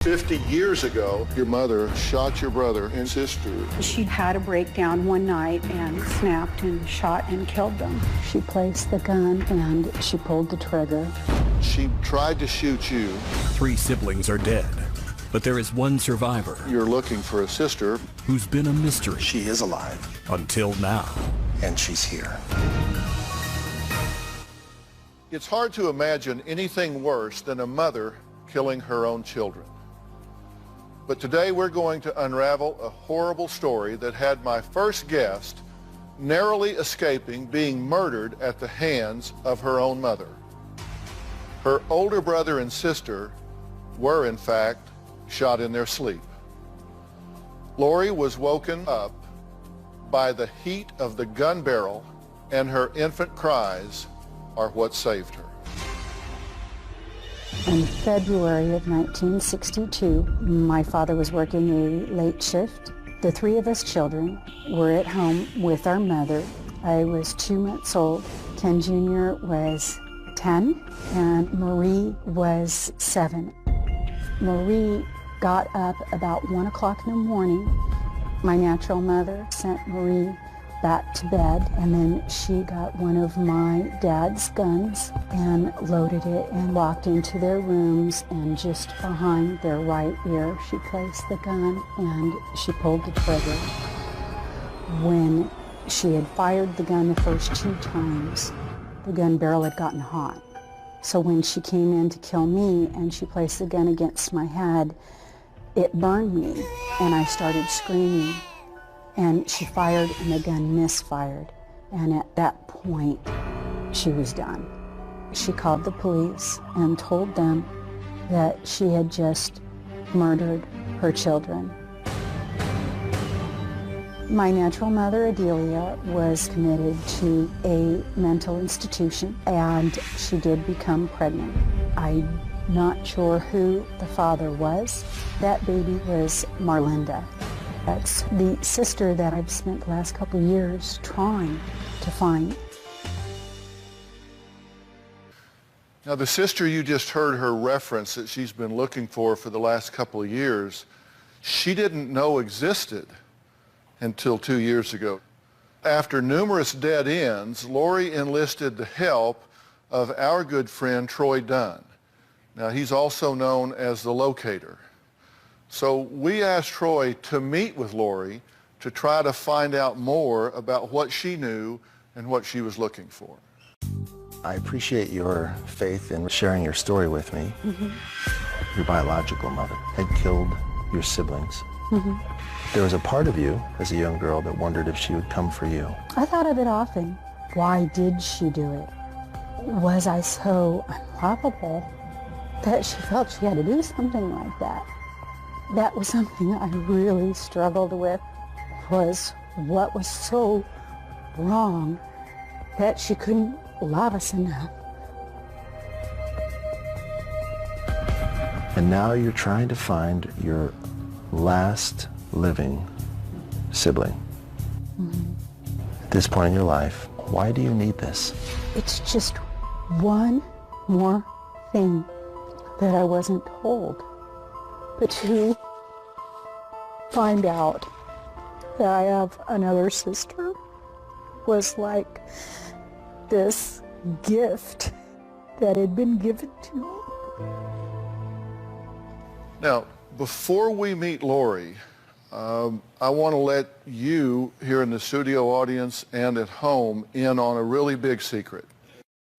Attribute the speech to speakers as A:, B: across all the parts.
A: 50 years ago, your mother shot your brother and sister.
B: She had a breakdown one night and snapped and shot and killed them. She placed the gun and she pulled the trigger.
A: She tried to shoot you.
C: 3 siblings are dead, but there is one survivor.
A: You're looking for a sister
C: who's been a mystery.
D: She is alive.
C: Until now.
D: And she's here.
A: It's hard to imagine anything worse than a mother killing her own children. But today we're going to unravel a horrible story that had my first guest narrowly escaping being murdered at the hands of her own mother. Her older brother and sister were, in fact, shot in their sleep. Lori was woken up by the heat of the gun barrel, and her infant cries are what saved her.
B: In February of 1962, my father was working a late shift. The 3 of us children were at home with our mother. I was 2 months old. Ken Jr. was 10, and Marie was 7. Marie got up about 1 o'clock in the morning. My natural mother sent Marie back to bed, and then she got one of my dad's guns and loaded it and walked into their rooms, and just behind their right ear she placed the gun and she pulled the trigger. When she had fired the gun the first 2 times, the gun barrel had gotten hot. So when she came in to kill me and she placed the gun against my head, it burned me and I started screaming. And she fired and the gun misfired. And at that point, she was done. She called the police and told them that she had just murdered her children. My natural mother, Adelia, was committed to a mental institution, and she did become pregnant. I'm not sure who the father was. That baby was Marlinda. That's the sister that I've spent the last couple of years trying to find.
A: Now, the sister you just heard her reference that she's been looking for the last couple of years, she didn't know existed until 2 years ago. After numerous dead ends, Lori enlisted the help of our good friend Troy Dunn. Now, he's also known as the Locator. So we asked Troy to meet with Lori to try to find out more about what she knew and what she was looking for.
D: I appreciate your faith in sharing your story with me. Your biological mother had killed your siblings. There was a part of you as a young girl that wondered if she would come for you.
B: I thought of it often. Why did she do it? Was I so unlovable that she felt she had to do something like that? That was something I really struggled with, was what was so wrong that she couldn't love us enough.
D: And now you're trying to find your last living sibling. At this point in your life, why do you need this?
B: It's just one more thing that I wasn't told. But to find out that I have another sister was like this gift that had been given to me.
A: Now, before we meet Lori, I want to let you here in the studio audience and at home in on a really big secret.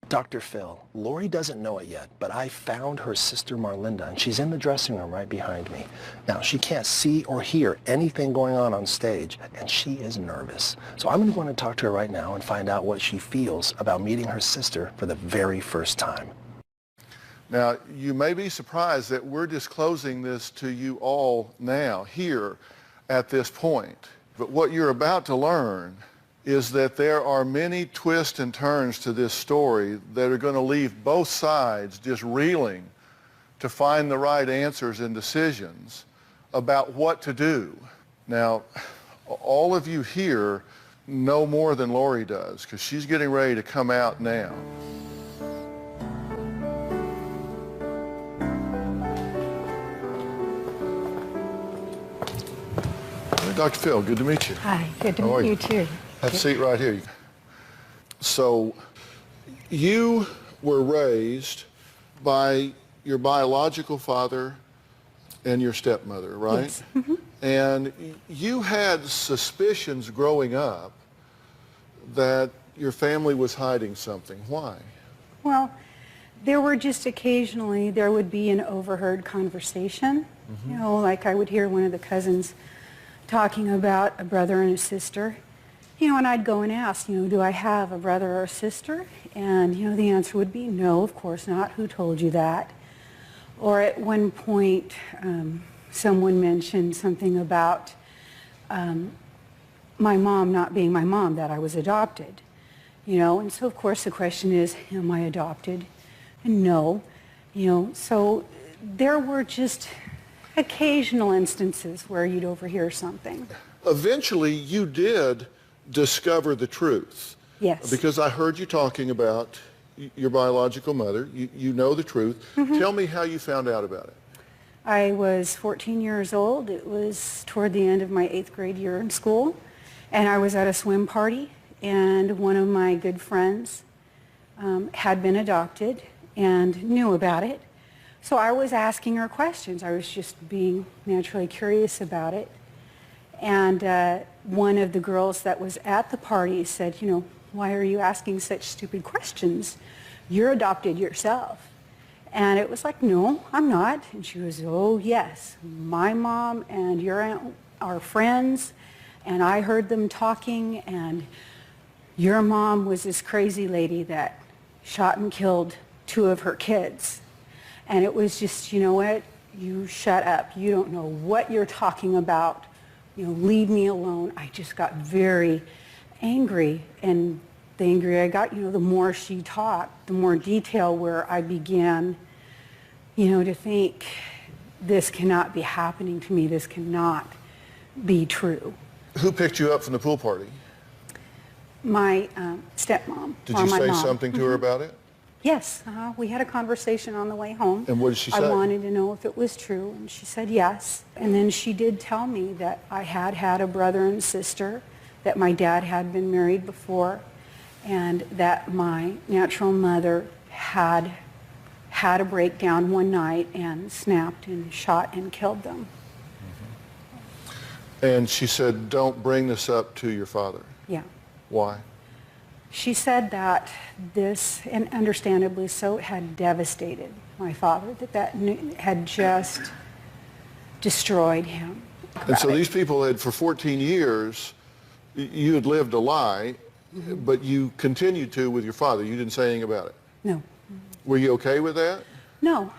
D: Dr. Phil, Lori doesn't know it yet, but I found her sister Marlinda, and she's in the dressing room right behind me. Now, she can't see or hear anything going on stage, and she is nervous. So I'm going to go and talk to her right now and find out what she feels about meeting her sister for the very first time.
A: Now, you may be surprised that we're disclosing this to you all now, here, at this point. But what you're about to learn is that there are many twists and turns to this story that are going to leave both sides just reeling to find the right answers and decisions about what to do. Now, all of you here know more than Lori does, because she's getting ready to come out now. Dr. Phil, good to meet you.
B: Hi, good to
A: How are
B: meet you too.
A: Have a seat right here. So, you were raised by your biological father and your stepmother, right?
B: Yes. Mm-hmm.
A: And you had suspicions growing up that your family was hiding something. Why?
B: Well, there were just occasionally, there would be an overheard conversation. You know, like I would hear one of the cousins talking about a brother and a sister. You know, and I'd go and ask, you know, do I have a brother or a sister? And, you know, the answer would be no, of course not. Who told you that? Or at one point, someone mentioned something about my mom not being my mom, that I was adopted. You know, and so of course the question is, am I adopted? And no. You know, so there were just occasional instances where you'd overhear something.
A: Eventually, you did discover the truth.
B: Yes.
A: Because I heard you talking about your biological mother. You know the truth.
B: Mm-hmm.
A: Tell me how you found out about it.
B: I was 14 years old. It was toward the end of my 8th grade year in school. And I was at a swim party, and one of my good friends had been adopted and knew about it. So I was asking her questions. I was just being naturally curious about it. And one of the girls that was at the party said, you know, why are you asking such stupid questions? You're adopted yourself. And it was like, no, I'm not. And she was, oh, yes, my mom and your aunt are friends, and I heard them talking, and your mom was this crazy lady that shot and killed 2 of her kids. And it was just, you know what, you shut up. You don't know what you're talking about. You know, leave me alone. I just got very angry, and the angrier I got, you know, the more she talked, the more detail where I began, you know, to think, this cannot be happening to me. This cannot be true.
A: Who picked you up from the pool party?
B: My stepmom.
A: Did
B: or
A: you
B: my
A: say
B: mom.
A: something to her about it?
B: Yes, we had a conversation on the way home.
A: And what did she say?
B: I wanted to know if it was true, and she said yes. And then she did tell me that I had had a brother and sister, that my dad had been married before, and that my natural mother had a breakdown one night and snapped and shot and killed them.
A: And she said, don't bring this up to your father.
B: Yeah.
A: Why?
B: She said that this, and understandably so, had devastated my father, that had just destroyed him.
A: And so these people had, for 14 years, you had lived a lie, but you continued to with your father. You didn't say anything about it.
B: No.
A: Were you okay with that?
B: No,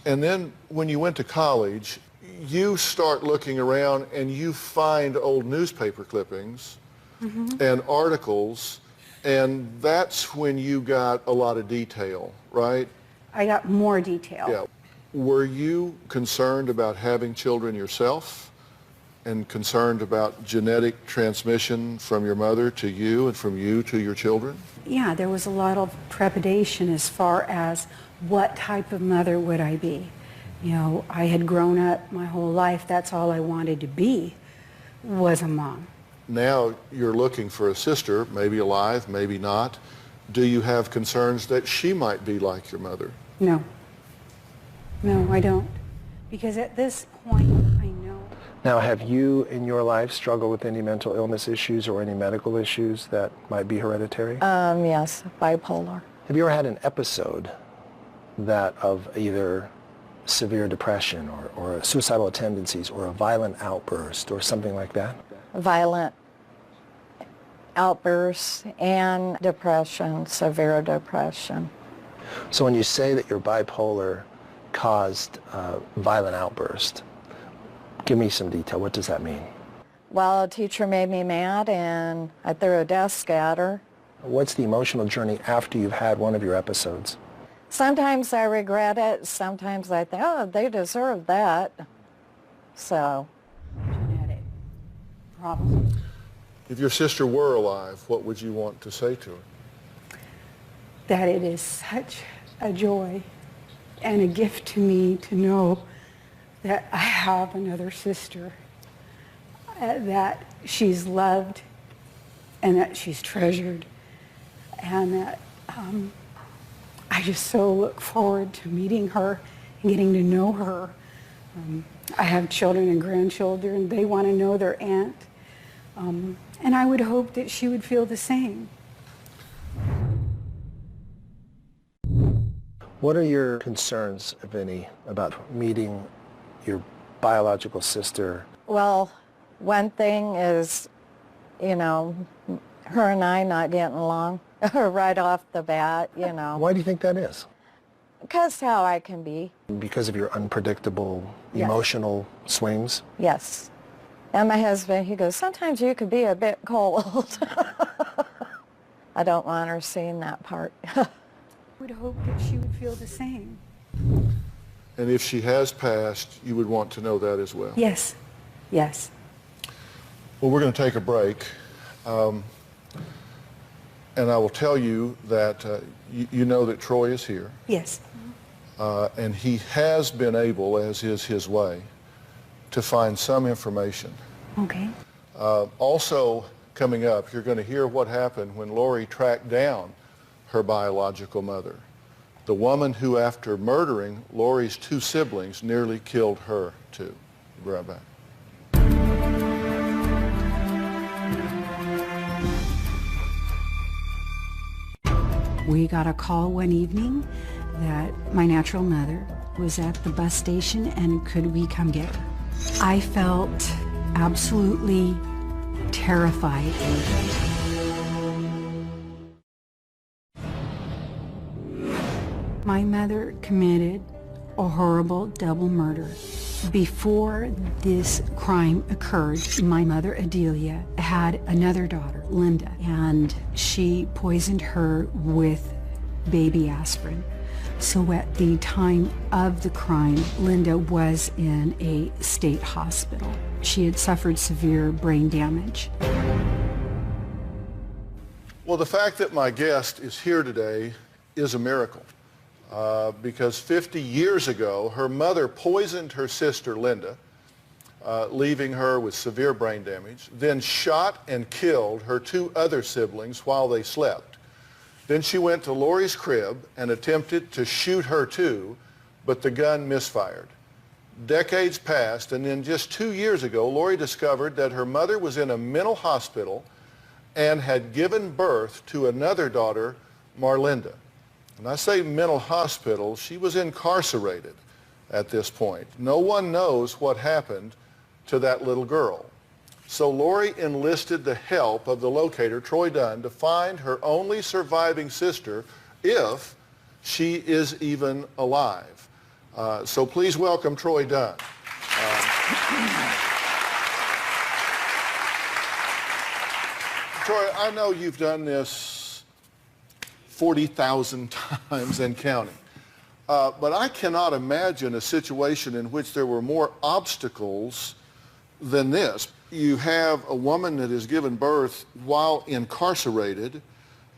A: And then when you went to college, you start looking around and you find old newspaper clippings and articles, and that's when you got a lot of detail, right?
B: I got more detail.
A: Yeah. Were you concerned about having children yourself and concerned about genetic transmission from your mother to you and from you to your children?
B: Yeah, there was a lot of trepidation as far as what type of mother would I be. You know, I had grown up my whole life. That's all I wanted to be, was a mom.
A: Now you're looking for a sister, maybe alive, maybe not. Do you have concerns that she might be like your mother?
B: No. No, I don't. Because at this point, I know.
D: Now, have you in your life struggled with any mental illness issues or any medical issues that might be hereditary?
E: Yes, bipolar.
D: Have you ever had an episode that of either severe depression or suicidal tendencies or a violent outburst or something like that?
E: Violent outbursts and depression, severe depression.
D: So when you say that your bipolar caused violent outburst, give me some detail. What does that mean?
E: Well, a teacher made me mad and I threw a desk at her.
D: What's the emotional journey after you've had one of your episodes?
E: Sometimes I regret it. Sometimes I think, oh, they deserve that. So.
B: Genetic problem.
A: If your sister were alive, what would you want to say to her?
B: That it is such a joy and a gift to me to know that I have another sister. that she's loved and that she's treasured, and that I just so look forward to meeting her and getting to know her. I have children and grandchildren. They want to know their aunt. And I would hope that she would feel the same.
D: What are your concerns, if any, about meeting your biological sister?
E: Well, one thing is, you know, her and I not getting along right off the bat, you know.
D: Why do you think that is?
E: Because how I can be.
D: Because of your unpredictable
E: Yes.
D: emotional swings?
E: Yes. And my husband, he goes, sometimes you could be a bit cold. I don't want her seeing that part.
B: I would hope that she would feel the same.
A: And if she has passed, you would want to know that as well.
B: Yes, yes.
A: Well, we're going to take a break. And I will tell you that you know that Troy is here.
B: Yes.
A: And he has been able, as is his way, to find some information.
B: Okay.
A: Also, coming up, you're going to hear what happened when Lori tracked down her biological mother, the woman who, after murdering Lori's two siblings, nearly killed her too. We'll be right back.
B: We got a call one evening that my natural mother was at the bus station and could we come get her. I felt absolutely terrified. My mother committed a horrible double murder. Before this crime occurred, my mother, Adelia, had another daughter, Linda, and she poisoned her with baby aspirin. So at the time of the crime, Linda was in a state hospital. She had suffered severe brain damage.
A: Well, the fact that my guest is here today is a miracle. Because 50 years ago, her mother poisoned her sister, Linda, leaving her with severe brain damage, then shot and killed her two other siblings while they slept. Then she went to Lori's crib and attempted to shoot her too, but the gun misfired. Decades passed, and then just 2 years ago, Lori discovered that her mother was in a mental hospital and had given birth to another daughter, Marlinda. When I say mental hospital, she was incarcerated at this point. No one knows what happened to that little girl. So Lori enlisted the help of the locator, Troy Dunn, to find her only surviving sister, if she is even alive. So please welcome Troy Dunn. Troy, I know you've done this 40,000 times and counting. But I cannot imagine a situation in which there were more obstacles than this. You have a woman that is given birth while incarcerated,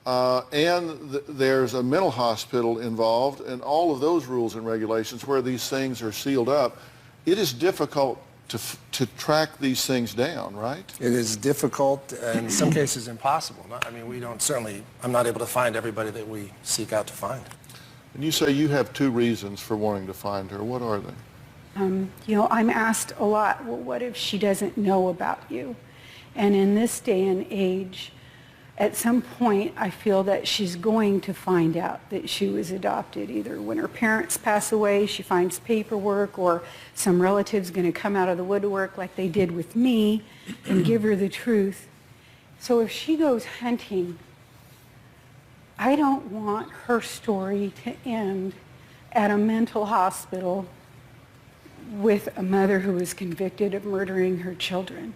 A: and there's a mental hospital involved, and all of those rules and regulations where these things are sealed up. It is difficult to track these things down, right?
D: It is difficult, and in some cases impossible. I mean, I'm not able to find everybody that we seek out to find.
A: And you say you have two reasons for wanting to find her. What are they?
B: You know, I'm asked a lot, well, what if she doesn't know about you? And in this day and age, at some point, I feel that she's going to find out that she was adopted. Either when her parents pass away, she finds paperwork, or some relative's going to come out of the woodwork like they did with me and give her the truth. So if she goes hunting, I don't want her story to end at a mental hospital with a mother who was convicted of murdering her children.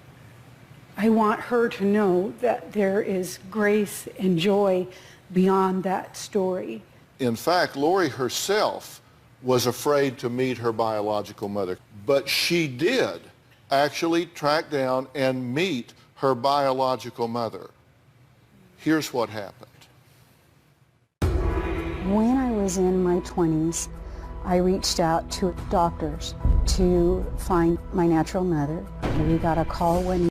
B: I want her to know that there is grace and joy beyond that story.
A: In fact, Lori herself was afraid to meet her biological mother, but she did actually track down and meet her biological mother. Here's what happened.
B: When I was in my 20s, I reached out to doctors to find my natural mother. We got a call one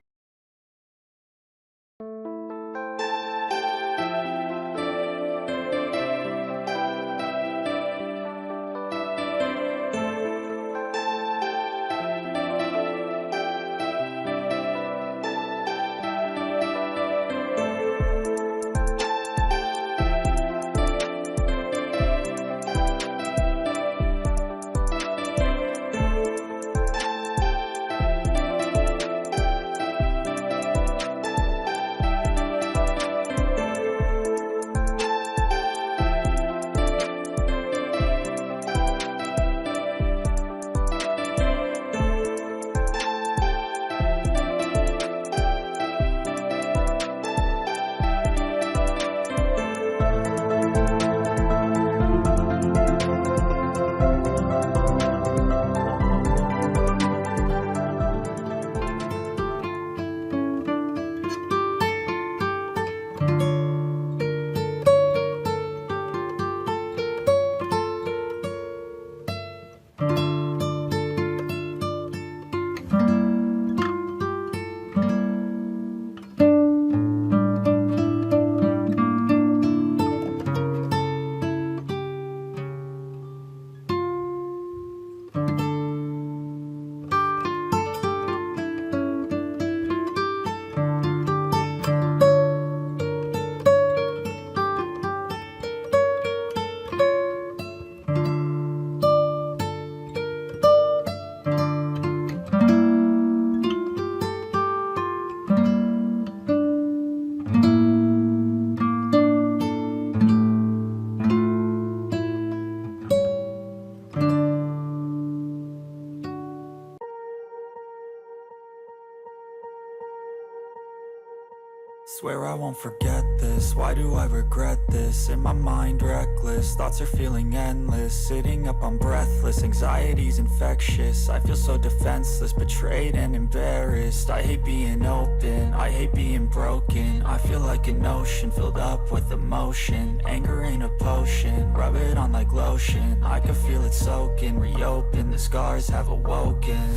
F: Swear I won't forget this, why do I regret this? In my mind reckless, thoughts are feeling endless. Sitting up I'm breathless, anxiety's infectious. I feel so defenseless, betrayed and embarrassed. I hate being open, I hate being broken. I feel like an ocean filled up with emotion. Anger ain't a potion, rub it on like lotion. I can feel it soaking, reopen, the scars have awoken.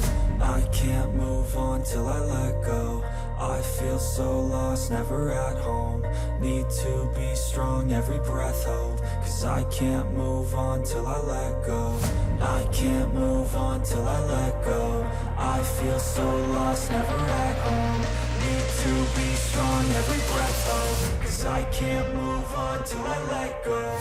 F: I can't move on till I let go. I feel so lost, never at home. Need to be strong, every breath hold. Cause I can't move on till I let go. I can't move on till I let go. I feel so lost, never at home. Need to be strong, every breath hold. Cause I can't move on till I let go.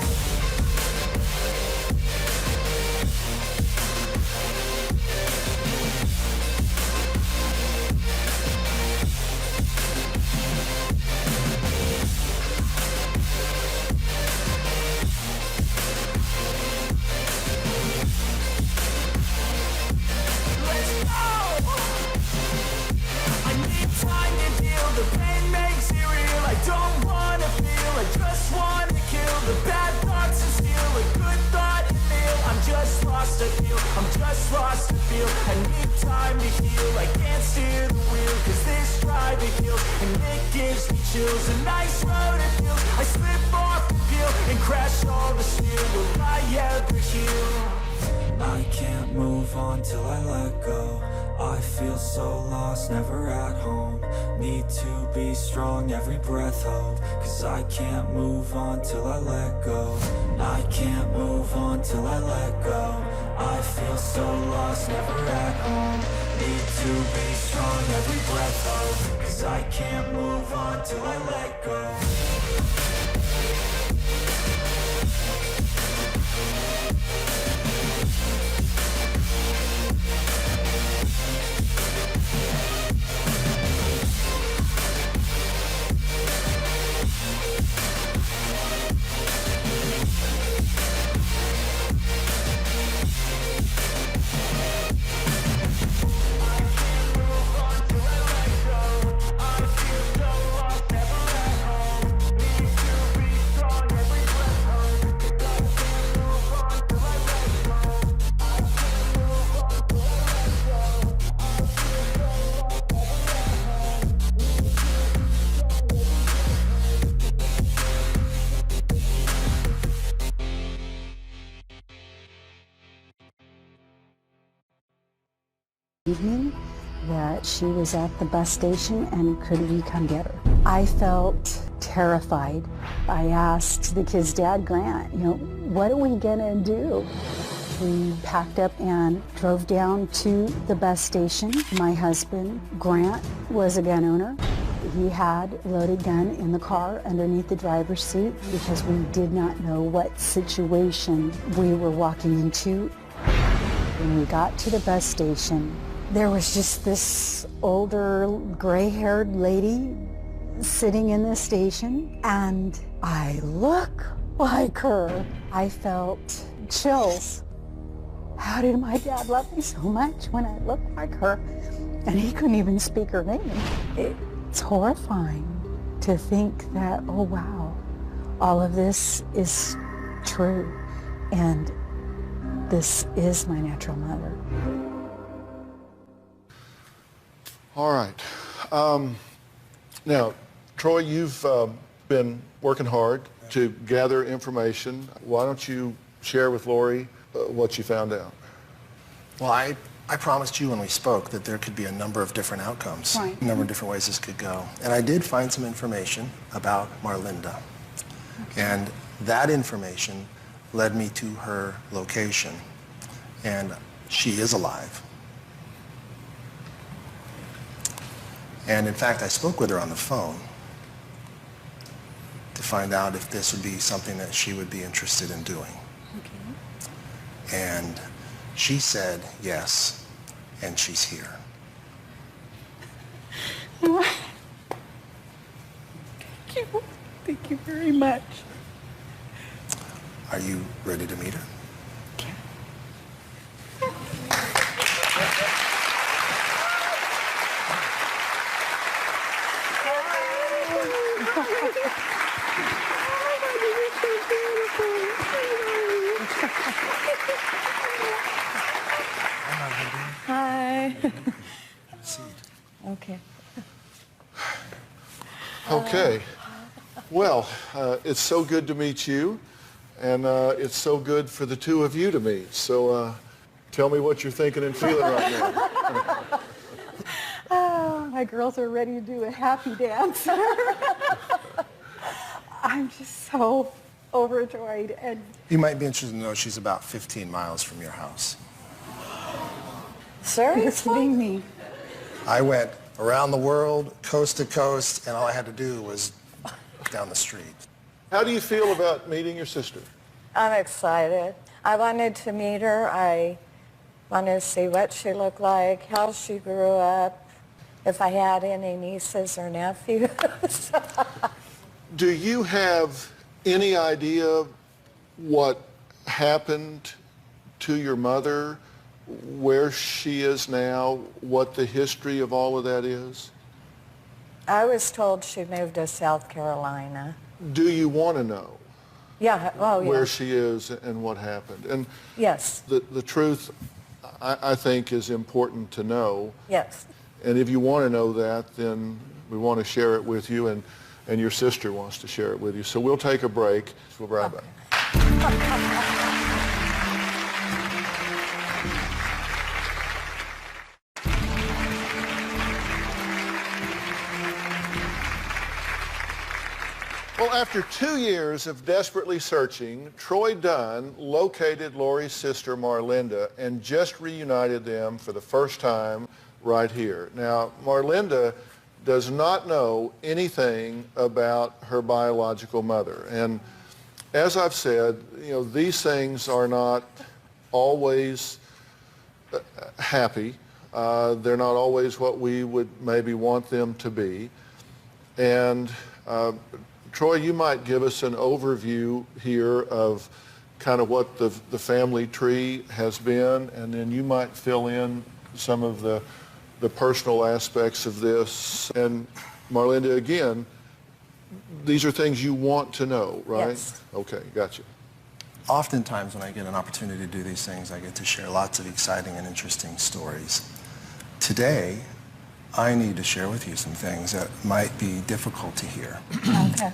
F: The pain makes it real. I don't wanna feel, I just wanna kill the bad thoughts and steal a good thought and feel. I'm just lost to feel, I'm just lost to feel. I need time to heal, I can't steer the wheel. Cause this driving kills and it gives me chills. A nice road it feels, I slip off the peel and crash all the steel. Will I ever heal? I can't move on till I let go. I feel so lost, never at home. Need to be strong, every breath hold. Cause I can't move on till I let go. I can't move on till I let go. I feel so lost, never at home. Need to be strong, every breath hold. Cause I can't move on till I let go.
B: Evening that she was at the bus station and could we come get her? I felt terrified. I asked the kid's dad, Grant, what are we gonna do? We packed up and drove down to the bus station. My husband, Grant, was a gun owner. He had a loaded gun in the car underneath the driver's seat because we did not know what situation we were walking into. When we got to the bus station, there was just this older gray-haired lady sitting in the station, and I look like her. I felt chills. How did my dad love me so much when I looked like her? And he couldn't even speak her name. It's horrifying to think that, oh wow, all of this is true, and this is my natural mother.
A: All right. Now, Troy, you've been working hard to gather information. Why don't you share with Lori what you found out?
D: Well, I promised you when we spoke that there could be a number of different outcomes,
B: Right.
D: a number of different ways this could go. And I did find some information about Marlinda. Okay. And that information led me to her location. And she is alive. And in fact, I spoke with her on the phone to find out if this would be something that she would be interested in doing. Okay. And she said yes, and she's here.
B: Thank you. Thank you very much.
D: Are you ready to meet her?
E: Okay.
A: Okay. Well, it's so good to meet you, and it's so good for the two of you to meet. So tell me what you're thinking and feeling right now.
G: Oh, my girls are ready to do a happy dance. I'm just so overjoyed. And
D: You might be interested to know she's about 15 miles from your house.
G: you're
E: Seriously?
G: kidding me.
D: I went around the world, coast to coast, and all I had to do was down the street.
A: How do you feel about meeting your sister?
E: I'm excited. I wanted to meet her. I wanted to see what she looked like, how she grew up, if I had any nieces or nephews.
A: Do you have any idea what happened to your mother, where she is now, what the history of all of that is?
E: I was told she moved to South Carolina.
A: Do you want to know
E: Yeah, oh yeah.
A: where she is and what happened? And
E: Yes,
A: the truth, I think, is important to know.
E: yes.
A: And if you want to know that, then we want to share it with you, and your sister wants to share it with you. So we'll take a break. We'll be right back. Well, after 2 years of desperately searching, Troy Dunn located Lori's sister Marlinda and just reunited them for the first time right here. Now, Marlinda does not know anything about her biological mother. And as I've said, you know, these things are not always happy. They're not always what we would maybe want them to be. And Troy, you might give us an overview here of kind of what the family tree has been, and then you might fill in some of the personal aspects of this. And Marlinda, again, these are things you want to know, right?
E: Yes.
A: Okay, gotcha.
D: Oftentimes when I get an opportunity to do these things, I get to share lots of exciting and interesting stories. Today, I need to share with you some things that might be difficult to hear.
E: Okay.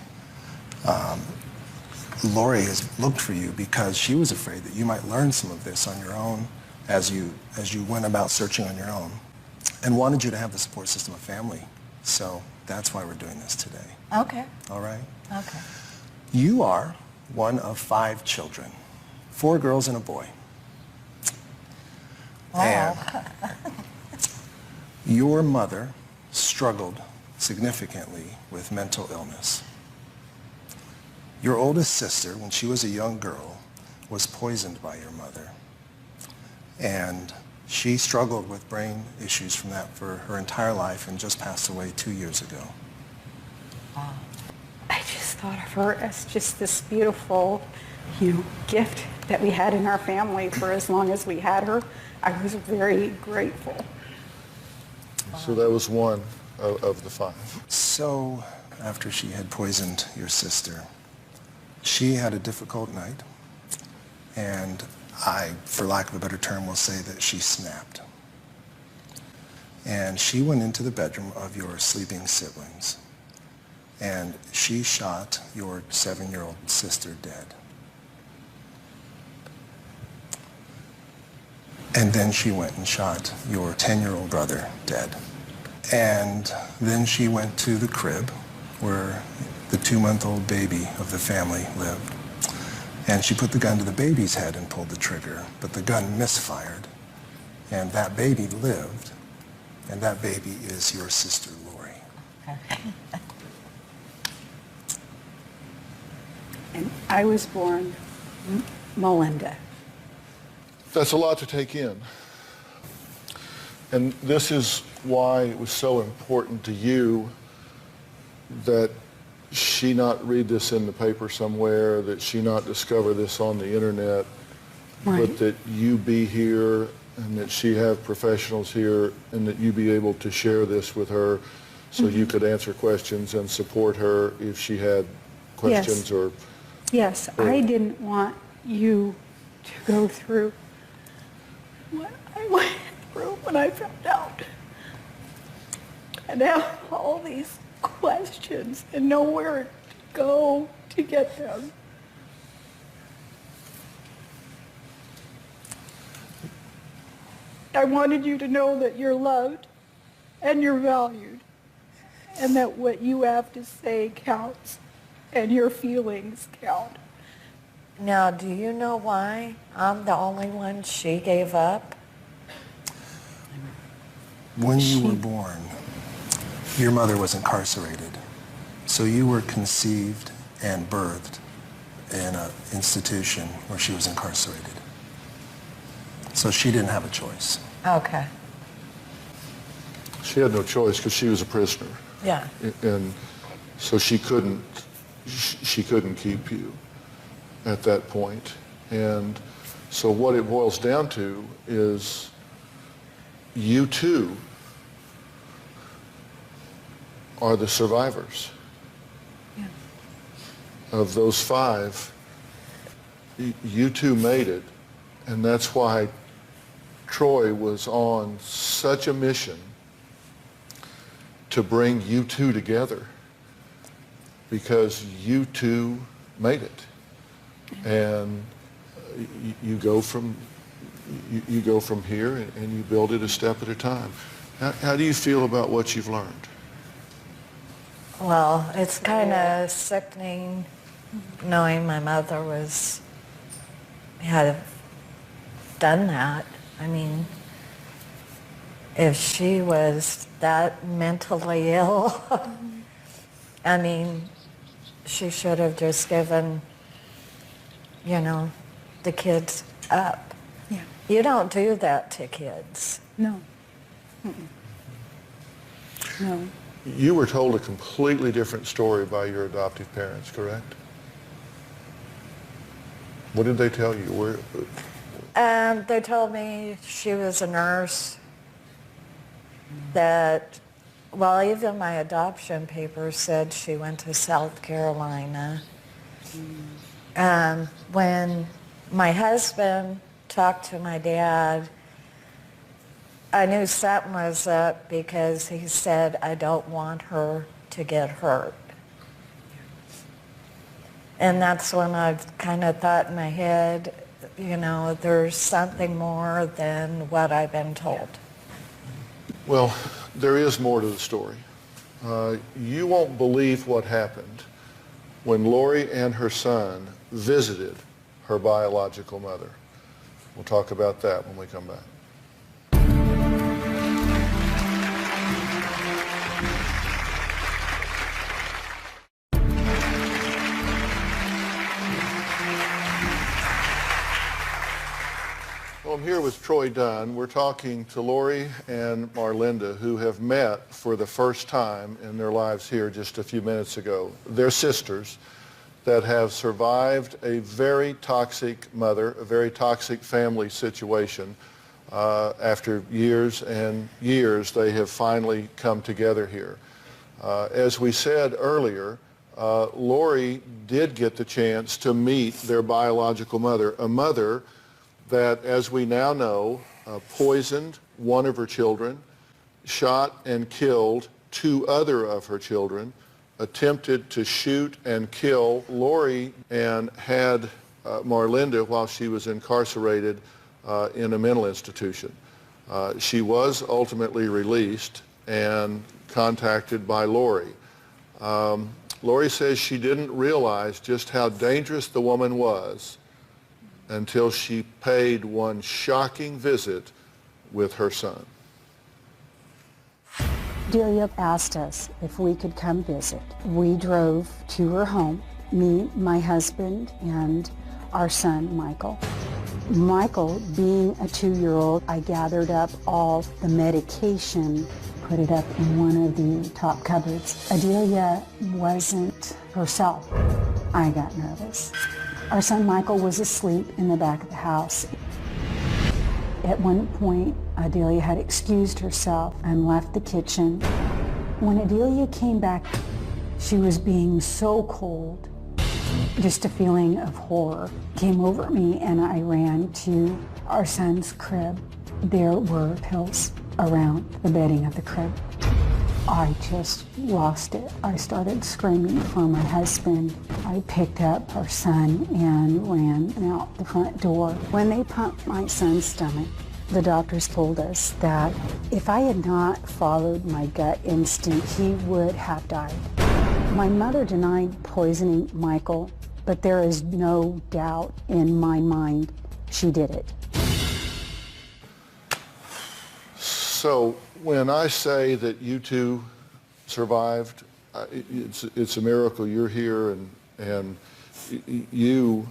D: Lori has looked for you because she was afraid that you might learn some of this on your own as you went about searching on your own, and wanted you to have the support system of family. So that's why we're doing this today.
E: Okay.
D: All right?
E: Okay.
D: You are one of 5 children, 4 girls and a boy.
E: Wow.
D: And your mother struggled significantly with mental illness. Your oldest sister, when she was a young girl, was poisoned by your mother. And she struggled with brain issues from that for her entire life and just passed away 2 years ago.
G: I just thought of her as just this beautiful, gift that we had in our family for as long as we had her. I was very grateful.
A: So that was one of the 5.
D: So after she had poisoned your sister, she had a difficult night, and I, for lack of a better term, will say that she snapped. And she went into the bedroom of your sleeping siblings, and she shot your 7-year-old sister dead. And then she went and shot your 10-year-old brother dead. And then she went to the crib where the 2-month-old baby of the family lived. And she put the gun to the baby's head and pulled the trigger, but the gun misfired. And that baby lived, and that baby is your sister, Lori.
G: And I was born Melinda.
A: That's a lot to take in. And this is why it was so important to you that she not read this in the paper somewhere, that she not discover this on the internet,
G: Right.
A: but that you be here and that she have professionals here and that you be able to share this with her so you could answer questions and support her if she had questions.
G: Yes.
A: Or
G: Yes, I didn't want you to go through what I went through. when I found out. And I have all these questions and nowhere to go to get them. I wanted you to know that you're loved and you're valued, and that what you have to say counts and your feelings count.
E: Now, do you know why I'm the only one she gave up?
D: When you were born, your mother was incarcerated. So you were conceived and birthed in an institution where she was incarcerated. So she didn't have a choice.
E: Okay.
A: She had no choice because she was a prisoner.
E: Yeah.
A: And so she couldn't keep you at that point. And so what it boils down to is you too are the survivors.
G: Yeah.
A: Of those 5. You two made it, and that's why Troy was on such a mission to bring you two together, because you two made it. And you go from here and you build it a step at a time. How do you feel about what you've learned?
E: Well, it's kind of sickening knowing my mother had done that. I mean, if she was that mentally ill, I mean, she should have just given, the kids up.
G: Yeah.
E: You don't do that to kids.
G: No. Mm-mm. No.
A: You were told a completely different story by your adoptive parents, correct? What did they tell you?
E: They told me she was a nurse, that, well, even my adoption papers said she went to South Carolina. When my husband talked to my dad, I knew something was up because he said, I don't want her to get hurt. And that's when I've kind of thought in my head, there's something more than what I've been told.
A: Well, there is more to the story. You won't believe what happened when Lori and her son visited her biological mother. We'll talk about that when we come back. Well, I'm here with Troy Dunn. We're talking to Lori and Marlinda, who have met for the first time in their lives here just a few minutes ago. They're sisters that have survived a very toxic mother, a very toxic family situation. After years and years, they have finally come together here. As we said earlier, Lori did get the chance to meet their biological mother, a mother that, as we now know, poisoned one of her children, shot and killed 2 other of her children, attempted to shoot and kill Lori, and had Marlinda while she was incarcerated in a mental institution. She was ultimately released and contacted by Lori. Lori says she didn't realize just how dangerous the woman was until she paid one shocking visit with her son.
B: Delia asked us if we could come visit. We drove to her home, me, my husband, and our son, Michael. Michael, being a 2-year-old, I gathered up all the medication, put it up in one of the top cupboards. Adelia wasn't herself. I got nervous. Our son Michael was asleep in the back of the house. At one point, Adelia had excused herself and left the kitchen. When Adelia came back, she was being so cold. Just a feeling of horror came over me, and I ran to our son's crib. There were pills around the bedding of the crib. I just lost it. I started screaming for my husband. I picked up our son and ran out the front door. When they pumped my son's stomach, the doctors told us that if I had not followed my gut instinct, he would have died. My mother denied poisoning Michael, but there is no doubt in my mind she did it.
A: So when I say that you two survived, it's a miracle you're here, and you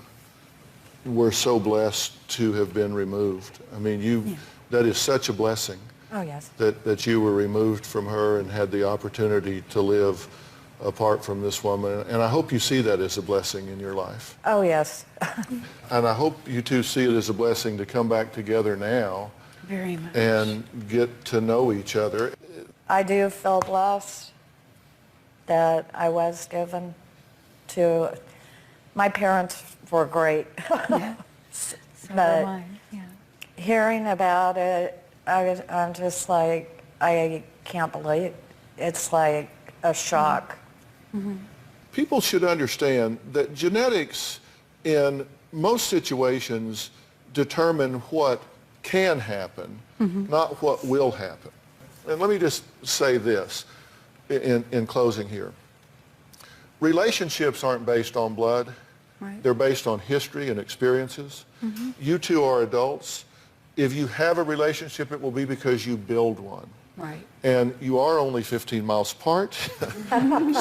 A: were so blessed to have been removed. I mean, that is such a blessing.
E: Oh, yes.
A: That you were removed from her and had the opportunity to live apart from this woman. And I hope you see that as a blessing in your life.
E: Oh, yes.
A: And I hope you two see it as a blessing to come back together now.
G: Very much.
A: And get to know each other.
E: I do feel blessed that I was given to, my parents were great.
G: Yeah. So
E: But
G: am I. Yeah.
E: hearing about it, I'm just like, I can't believe it. It's like a shock.
G: Mm-hmm.
A: People should understand that genetics in most situations determine what can happen, not what will happen. And let me just say this in closing here. Relationships aren't based on blood.
G: Right.
A: They're based on history and experiences. You two are adults. If you have a relationship, it will be because you build one.
G: Right.
A: And you are only 15 miles apart.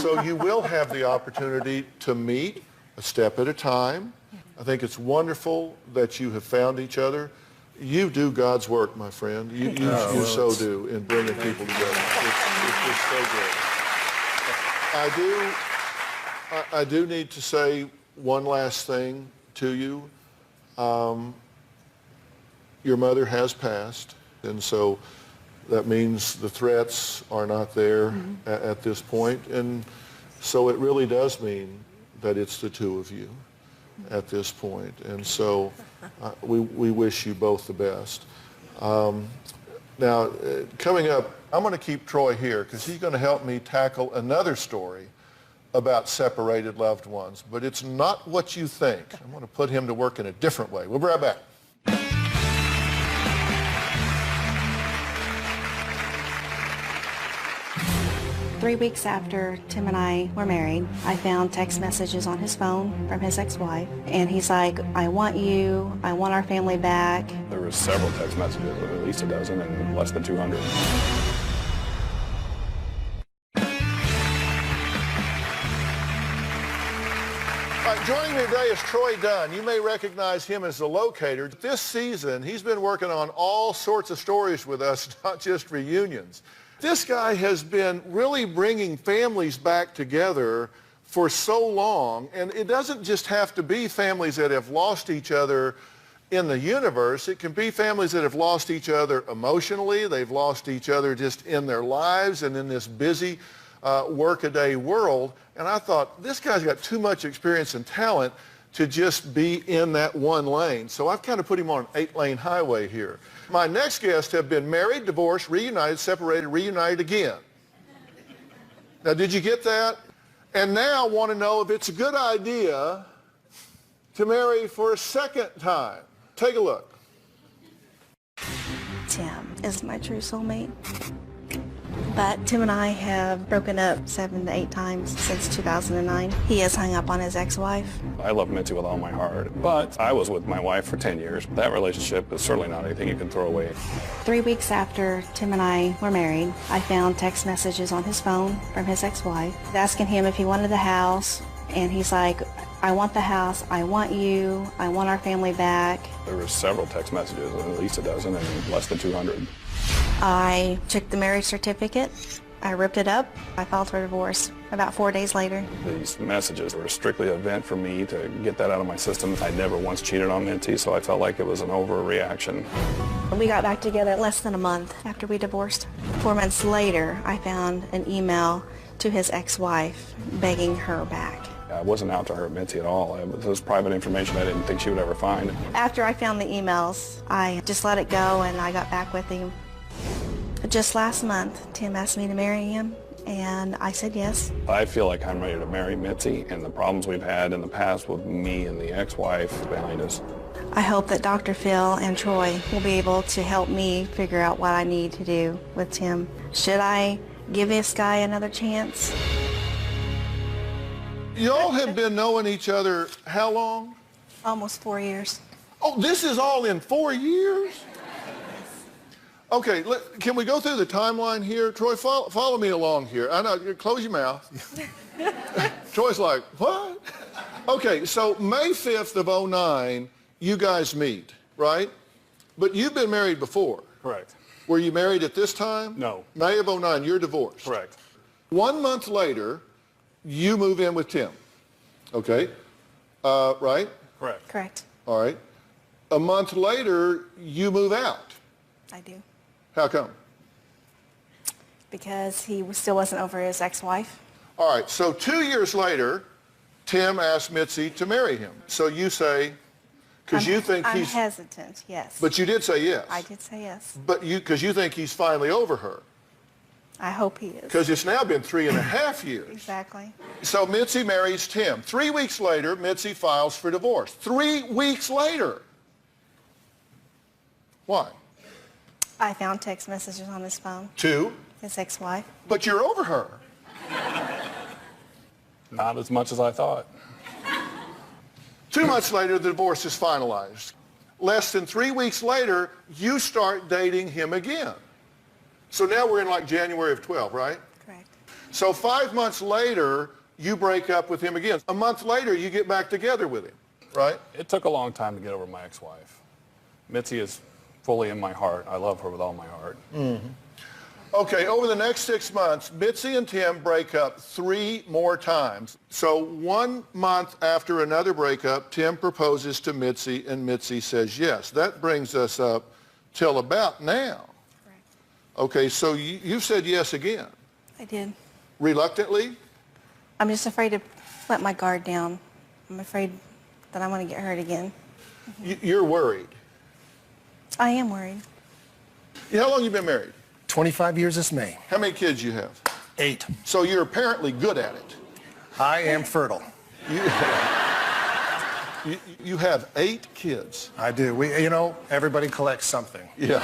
A: So you will have the opportunity to meet a step at a time. I think it's wonderful that you have found each other. You do God's work, my friend. You so do in bringing people together. It's just so good. I do need to say one last thing to you. Your mother has passed, and so that means the threats are not there at this point, and so it really does mean that it's the two of you at this point, and so we wish you both the best. Now, coming up, I'm going to keep Troy here because he's going to help me tackle another story about separated loved ones, but it's not what you think. I'm going to put him to work in a different way. We'll be right back.
H: 3 weeks after Tim and I were married, I found text messages on his phone from his ex-wife, and he's like, I want you, I want our family back.
I: There were several text messages, at least a dozen, and less than 200.
A: Joining me today is Troy Dunn. You may recognize him as the locator. This season, he's been working on all sorts of stories with us, not just reunions. This guy has been really bringing families back together for so long, and it doesn't just have to be families that have lost each other in the universe. It can be families that have lost each other emotionally. They've lost each other just in their lives and in this busy workaday world. And I thought, this guy's got too much experience and talent to just be in that one lane. So I've kind of put him on an 8-lane highway here. My next guests have been married, divorced, reunited, separated, reunited again. Now, did you get that? And now want to know if it's a good idea to marry for a second time. Take a look.
H: Tim is my true soulmate. But Tim and I have broken up 7 to 8 times since 2009. He has hung up on his ex-wife.
I: I love Mitzi with all my heart, but I was with my wife for 10 years. That relationship is certainly not anything you can throw away.
H: 3 weeks after Tim and I were married, I found text messages on his phone from his ex-wife asking him if he wanted the house, and he's like, I want the house, I want you, I want our family back.
I: There were several text messages, at least a dozen, and less than 200.
H: I took the marriage certificate, I ripped it up, I filed for divorce about 4 days later.
I: These messages were strictly a vent for me to get that out of my system. I never once cheated on Mitzi, so I felt like it was an overreaction.
H: We got back together less than a month after we divorced. 4 months later, I found an email to his ex-wife begging her back.
I: I wasn't out to hurt Mitzi at all. It was private information I didn't think she would ever find.
H: After I found the emails, I just let it go and I got back with him. Just last month, Tim asked me to marry him, and I said yes.
I: I feel like I'm ready to marry Mitzi, and the problems we've had in the past with me and the ex-wife behind us.
H: I hope that Dr. Phil and Troy will be able to help me figure out what I need to do with Tim. Should I give this guy another chance?
A: Y'all have been knowing each other how long?
H: Almost 4 years.
A: Oh, this is all in 4 years? Okay, can we go through the timeline here? Troy, follow me along here. I know, close your mouth. Troy's like, what? Okay, so May 5th of 2009, you guys meet, right? But you've been married before.
I: Correct.
A: Were you married at this time?
I: No.
A: May of 2009, you're divorced.
I: Correct.
A: 1 month later, you move in with Tim. Okay? Right?
I: Correct.
H: Correct.
A: All right. A month later, you move out.
H: I do.
A: How come?
H: Because he still wasn't over his ex-wife.
A: All right, so 2 years later, Tim asked Mitzi to marry him. So you say, because you think
H: I'm
A: he's...
H: hesitant, yes.
A: But you did say yes.
H: I did say yes.
A: But because you think he's finally over her.
H: I hope he is.
A: Because it's now been 3.5 years.
H: Exactly.
A: So Mitzi marries Tim. 3 weeks later, Mitzi files for divorce. 3 weeks later. Why?
H: I found text messages on his phone.
A: Two.
H: His ex-wife.
A: But you're over her.
I: Not as much as I thought.
A: 2 months later, the divorce is finalized. Less than 3 weeks later, you start dating him again. So now we're in like January of 12, right?
H: Correct.
A: So 5 months later, you break up with him again. A month later, you get back together with him, right?
I: It took a long time to get over my ex-wife. Mitzi is fully in my heart. I love her with all my heart.
A: Mm-hmm. Okay, over the next 6 months, Mitzi and Tim break up 3 more times. So 1 month after another breakup, Tim proposes to Mitzi, and Mitzi says yes. That brings us up till about now.
H: Correct.
A: Okay, so you said yes again.
H: I did.
A: Reluctantly?
H: I'm just afraid to let my guard down. I'm afraid that I'm going to get hurt again.
A: You're worried.
H: I am worried.
A: How long you been married?
D: 25 years this May.
A: How many kids you have?
D: 8.
A: So you're apparently good at it.
D: I am fertile.
A: You have 8 kids.
D: I do. Everybody collects something.
A: Yeah.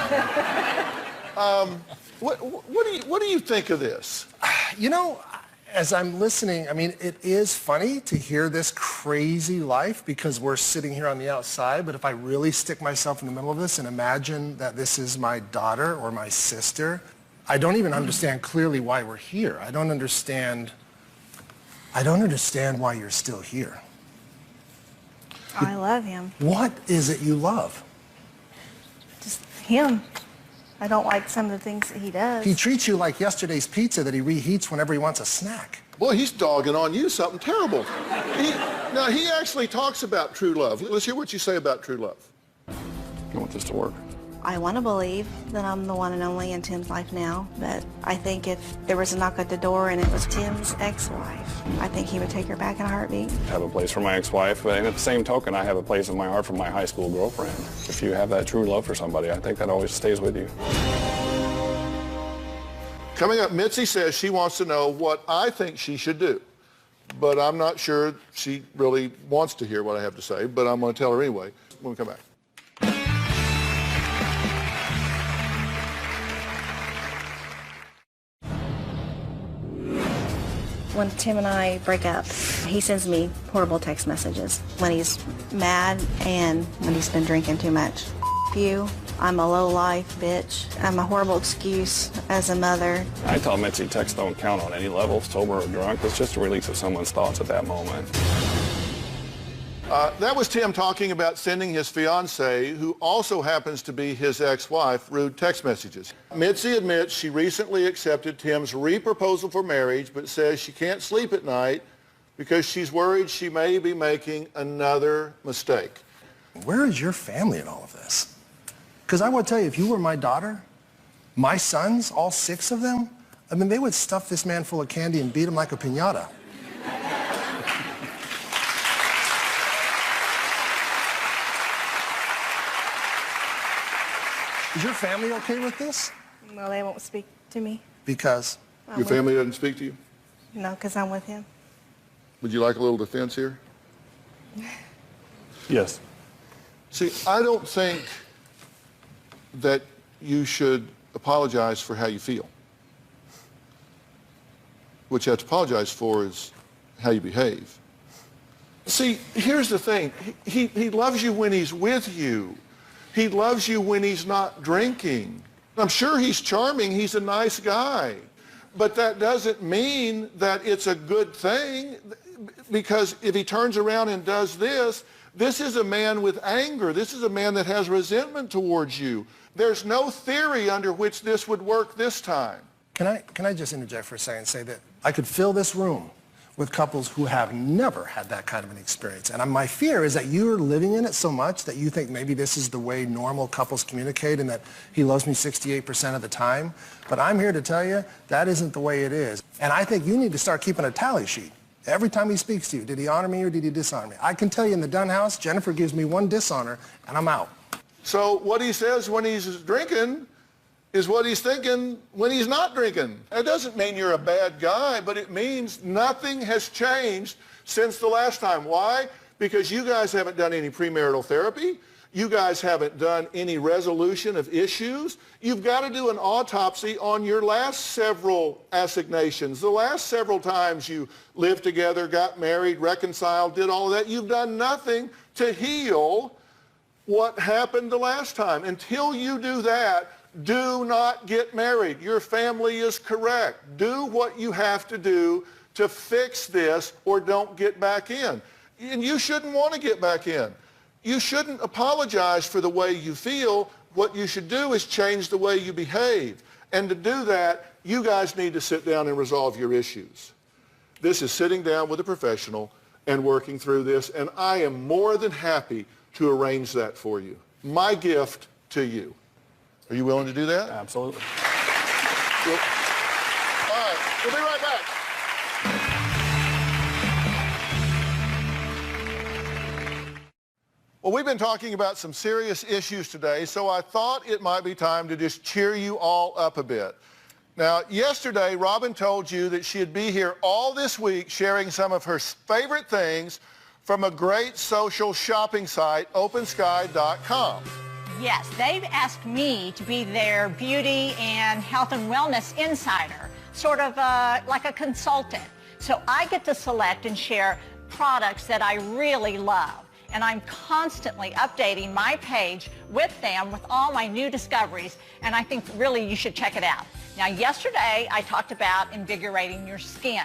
A: What do you think of this?
D: As I'm listening, it is funny to hear this crazy life because we're sitting here on the outside, but if I really stick myself in the middle of this and imagine that this is my daughter or my sister, I don't even understand clearly why we're here. I don't understand why you're still here.
H: I love him.
D: What is it you love?
H: Just him. I don't like some of the things that he does.
D: He treats you like yesterday's pizza that he reheats whenever he wants a snack.
A: Boy, he's dogging on you something terrible. He actually talks about true love. Let's hear what you say about true love.
I: I want this to work.
H: I want to believe that I'm the one and only in Tim's life now, but I think if there was a knock at the door and it was Tim's ex-wife, I think he would take her back in a heartbeat.
I: I have a place for my ex-wife, and at the same token, I have a place in my heart for my high school girlfriend. If you have that true love for somebody, I think that always stays with you.
A: Coming up, Mitzi says she wants to know what I think she should do, but I'm not sure she really wants to hear what I have to say, but I'm going to tell her anyway when we come back.
H: When Tim and I break up, he sends me horrible text messages when he's mad and when he's been drinking too much. You, I'm a low-life bitch. I'm a horrible excuse as a mother.
I: I tell Mitzi texts don't count on any level, sober or drunk. It's just a release of someone's thoughts at that moment.
A: That was Tim talking about sending his fiancée, who also happens to be his ex-wife, rude text messages. Mitzi admits she recently accepted Tim's re-proposal for marriage, but says she can't sleep at night because she's worried she may be making another mistake.
D: Where is your family in all of this? Because I want to tell you, if you were my daughter, my sons, all 6 of them, they would stuff this man full of candy and beat him like a piñata. Is your family okay with this?
H: Well, they won't speak to me.
D: Because?
A: Your family doesn't speak to you?
H: No, because I'm with him.
A: Would you like a little defense here?
I: Yes.
A: See, I don't think that you should apologize for how you feel. What you have to apologize for is how you behave. See, here's the thing. He loves you when he's with you. He loves you when he's not drinking. I'm sure he's charming. He's a nice guy. But that doesn't mean that it's a good thing, because if he turns around and does this, this is a man with anger. This is a man that has resentment towards you. There's no theory under which this would work this time.
D: Can I just interject for a second and say that I could fill this room with couples who have never had that kind of an experience. And my fear is that you're living in it so much that you think maybe this is the way normal couples communicate and that he loves me 68% of the time. But I'm here to tell you that isn't the way it is. And I think you need to start keeping a tally sheet. Every time he speaks to you, did he honor me or did he dishonor me? I can tell you in the Dunn house, Jennifer gives me one dishonor and I'm out.
A: So what he says when he's drinking is what he's thinking when he's not drinking. That doesn't mean you're a bad guy, but it means nothing has changed since the last time. Why? Because you guys haven't done any premarital therapy. You guys haven't done any resolution of issues. You've got to do an autopsy on your last several assignations. The last several times you lived together, got married, reconciled, did all of that. You've done nothing to heal what happened the last time. Until you do that, do not get married. Your family is correct. Do what you have to do to fix this or don't get back in. And you shouldn't want to get back in. You shouldn't apologize for the way you feel. What you should do is change the way you behave. And to do that, you guys need to sit down and resolve your issues. This is sitting down with a professional and working through this, and I am more than happy to arrange that for you. My gift to you. Are you willing to do that?
I: Absolutely.
A: All right, we'll be right back. Well, we've been talking about some serious issues today, so I thought it might be time to just cheer you all up a bit. Now, yesterday, Robin told you that she'd be here all this week sharing some of her favorite things from a great social shopping site, OpenSky.com.
J: Yes, they've asked me to be their beauty and health and wellness insider, sort of like a consultant. So I get to select and share products that I really love. And I'm constantly updating my page with them with all my new discoveries, and I think really you should check it out. Now, yesterday I talked about invigorating your skin.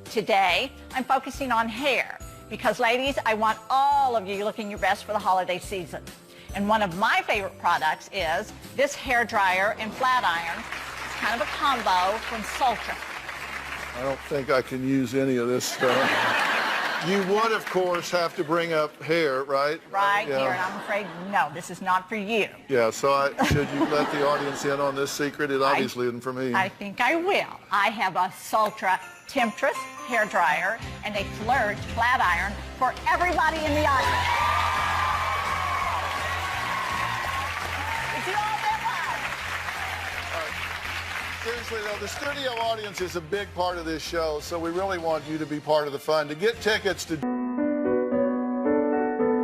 J: Today I'm focusing on hair because, ladies, I want all of you looking your best for the holiday season. And one of my favorite products is this hair dryer and flat iron. It's kind of a combo from Sultra.
A: I don't think I can use any of this stuff. You would, of course, have to bring up hair, right?
J: Right here, and I'm afraid, no, this is not for you.
A: Yeah, so should you let the audience in on this secret? It obviously isn't for me.
J: I think I will. I have a Sultra Temptress hair dryer and a Flirt flat iron for everybody in the audience. It's all that
A: Seriously, though, the studio audience is a big part of this show, so we really want you to be part of the fun. To get tickets to